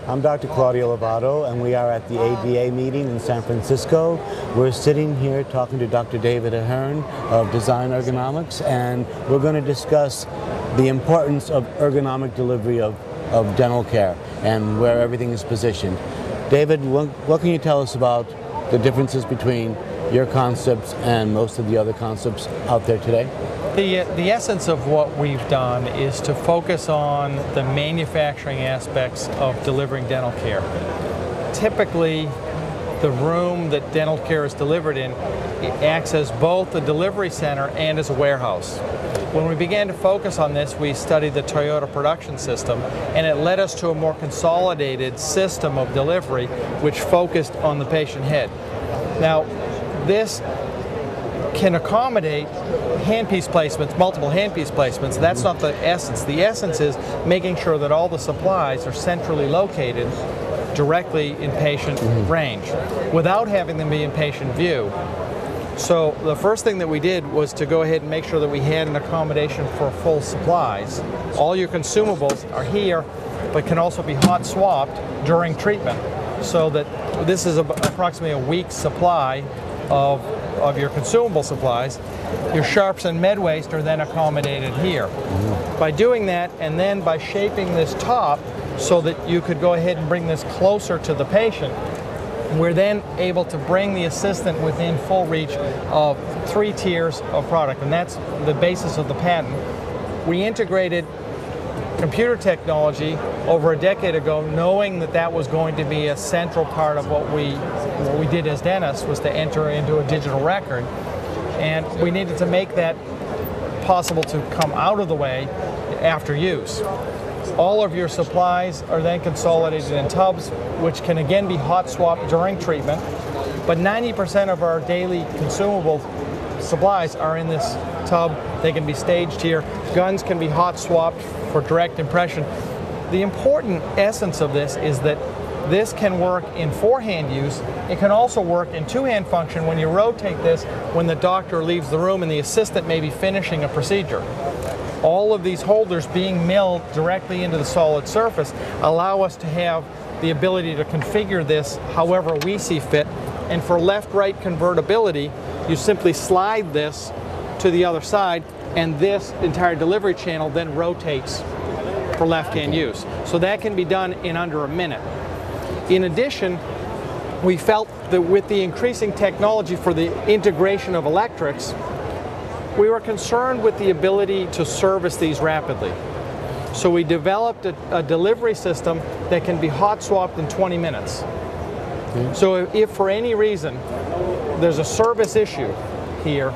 I'm Dr. Claudio Lovato, and we are at the ADA meeting in San Francisco. We're sitting here talking to Dr. David Ahearn of Design Ergonomics, and we're going to discuss the importance of ergonomic delivery of dental care and where everything is positioned. David, what can you tell us about the differences between your concepts and most of the other concepts out there today? The essence of what we've done is to focus on the manufacturing aspects of delivering dental care. Typically, the room that dental care is delivered in acts as both a delivery center and as a warehouse. When we began to focus on this, we studied the Toyota production system, and it led us to a more consolidated system of delivery which focused on the patient head. Now, this can accommodate handpiece placements, multiple handpiece placements. That's not the essence. The essence is making sure that all the supplies are centrally located directly in patient range without having them be in patient view. So the first thing that we did was to go ahead and make sure that we had an accommodation for full supplies. All your consumables are here, but can also be hot swapped during treatment, so that this is approximately a week's supply of your consumable supplies. Your sharps and med waste are then accommodated here. By doing that, and then by shaping this top so that you could go ahead and bring this closer to the patient, we're then able to bring the assistant within full reach of 3 tiers of product, and that's the basis of the patent. We integrated computer technology over a decade ago, knowing that that was going to be a central part of what we did as dentists, was to enter into a digital record. And we needed to make that possible to come out of the way after use. All of your supplies are then consolidated in tubs, which can again be hot swapped during treatment. But 90% of our daily consumable supplies are in this tub. They can be staged here. Guns can be hot swapped for direct impression. The important essence of this is that this can work in 4-hand use. It can also work in 2-hand function when you rotate this when the doctor leaves the room and the assistant may be finishing a procedure. All of these holders being milled directly into the solid surface allow us to have the ability to configure this however we see fit. And for left-right convertibility, you simply slide this to the other side, and this entire delivery channel then rotates for left-hand use. So that can be done in under a minute. In addition, we felt that with the increasing technology for the integration of electrics, we were concerned with the ability to service these rapidly. So we developed a delivery system that can be hot swapped in 20 minutes. So if for any reason there's a service issue here,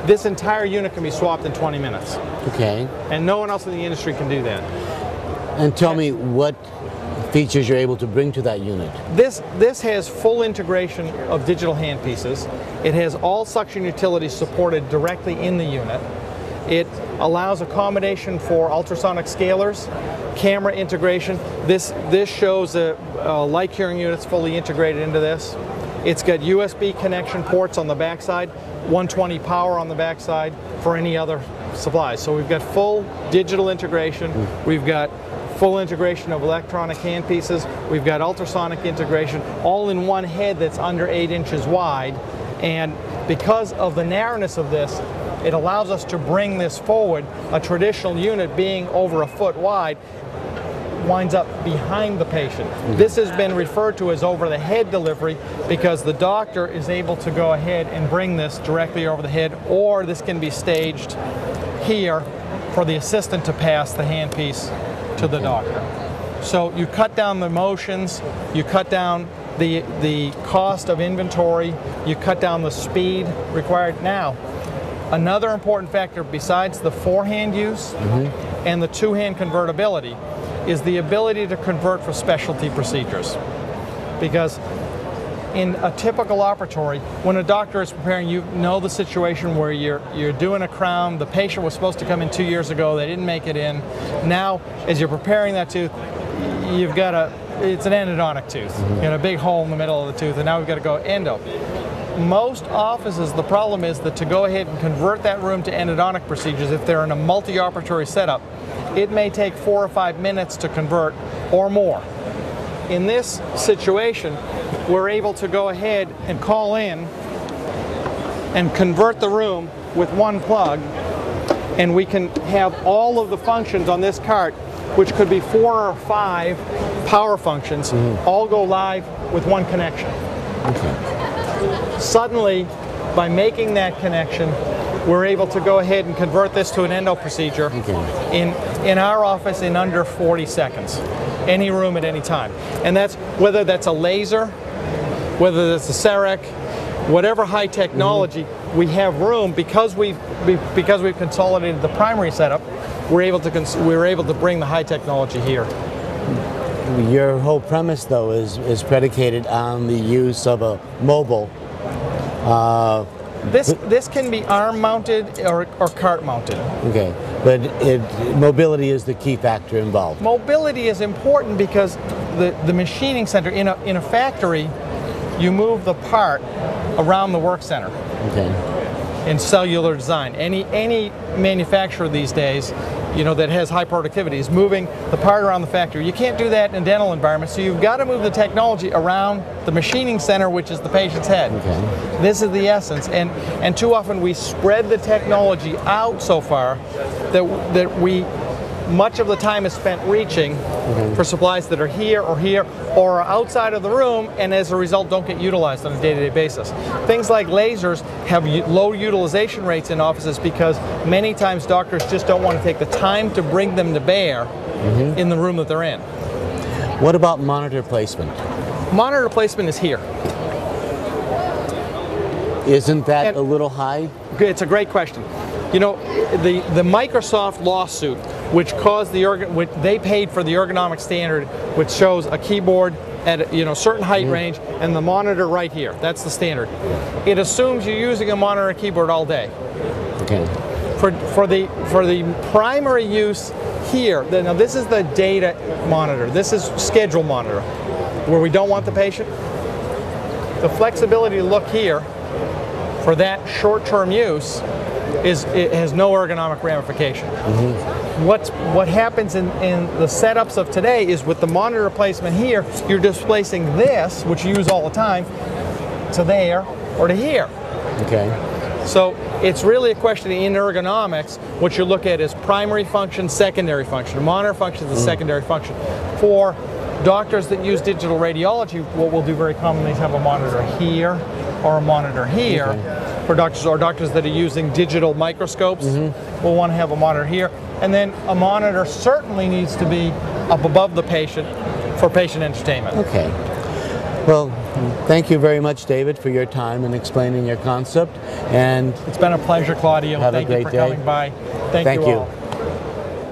this entire unit can be swapped in 20 minutes. Okay. And no one else in the industry can do that. And tell me what features you're able to bring to that unit. This has full integration of digital handpieces. It has all suction utilities supported directly in the unit. It allows accommodation for ultrasonic scalers, camera integration. This shows light curing units fully integrated into this. It's got USB connection ports on the backside, 120 power on the backside for any other supplies. So we've got full digital integration. We've got full integration of electronic handpieces. We've got ultrasonic integration, all in one head that's under 8 inches wide. And because of the narrowness of this, it allows us to bring this forward. A traditional unit being over 1 foot wide winds up behind the patient. This has been referred to as over-the-head delivery because the doctor is able to go ahead and bring this directly over the head, or this can be staged here for the assistant to pass the handpiece to the doctor. So you cut down the motions, you cut down the cost of inventory, you cut down the speed required. Now, another important factor besides the 4-hand use and the 2-hand convertibility is the ability to convert for specialty procedures. Because in a typical operatory, when a doctor is preparing, you know the situation where you're doing a crown, the patient was supposed to come in 2 years ago, they didn't make it in. Now, as you're preparing that tooth, you've got it's an endodontic tooth. You got a big hole in the middle of the tooth, and now we've got to go endo. Most offices, the problem is that to go ahead and convert that room to endodontic procedures, if they're in a multi-operatory setup, it may take 4 or 5 minutes to convert or more. in this situation, we're able to go ahead and call in and convert the room with one plug, and we can have all of the functions on this cart, which could be 4 or 5 power functions, all go live with one connection. Okay. Suddenly, by making that connection, we're able to go ahead and convert this to an endo procedure in our office in under 40 seconds. Any room at any time. And that's whether that's a laser, whether that's a CEREC, whatever high technology, we have room because we've consolidated the primary setup. We're able to bring the high technology here. Your whole premise, though, is predicated on the use of a mobile. This can be arm mounted or cart mounted. Okay, but mobility is the key factor involved. Mobility is important because the machining center in a factory, you move the part around the work center. Okay. In cellular design, any manufacturer these days, that has high productivity is moving the part around the factory. You can't do that in a dental environment, so you've got to move the technology around the machining center, which is the patient's head. Okay. This is the essence, and too often we spread the technology out so far that much of the time is spent reaching for supplies that are here or outside of the room, and as a result don't get utilized on a day-to-day basis. Things like lasers have low utilization rates in offices because many times doctors just don't want to take the time to bring them to bear in the room that they're in. What about monitor placement? Monitor placement is here. Isn't that a little high? It's a great question. The Microsoft lawsuit, which caused they paid for the ergonomic standard, which shows a keyboard at a certain height range and the monitor right here. That's the standard. It assumes you're using a monitor and keyboard all day. Okay. For the primary use here, now this is the data monitor. This is schedule monitor, where we don't want the patient. The flexibility to look here for that short-term use it has no ergonomic ramification. What happens in the setups of today is with the monitor placement here, you're displacing this, which you use all the time, to there or to here. Okay. So it's really a question in ergonomics. What you look at is primary function, secondary function. Monitor function is a secondary function. For doctors that use digital radiology, what we'll do very commonly is have a monitor here or a monitor here. Okay. For doctors that are using digital microscopes, we'll want to have a monitor here. And then a monitor certainly needs to be up above the patient for patient entertainment. Okay. Well, thank you very much, David, for your time and explaining your concept. And it's been a pleasure, Claudio. Have a great day. Thank you for coming by. Thank you all.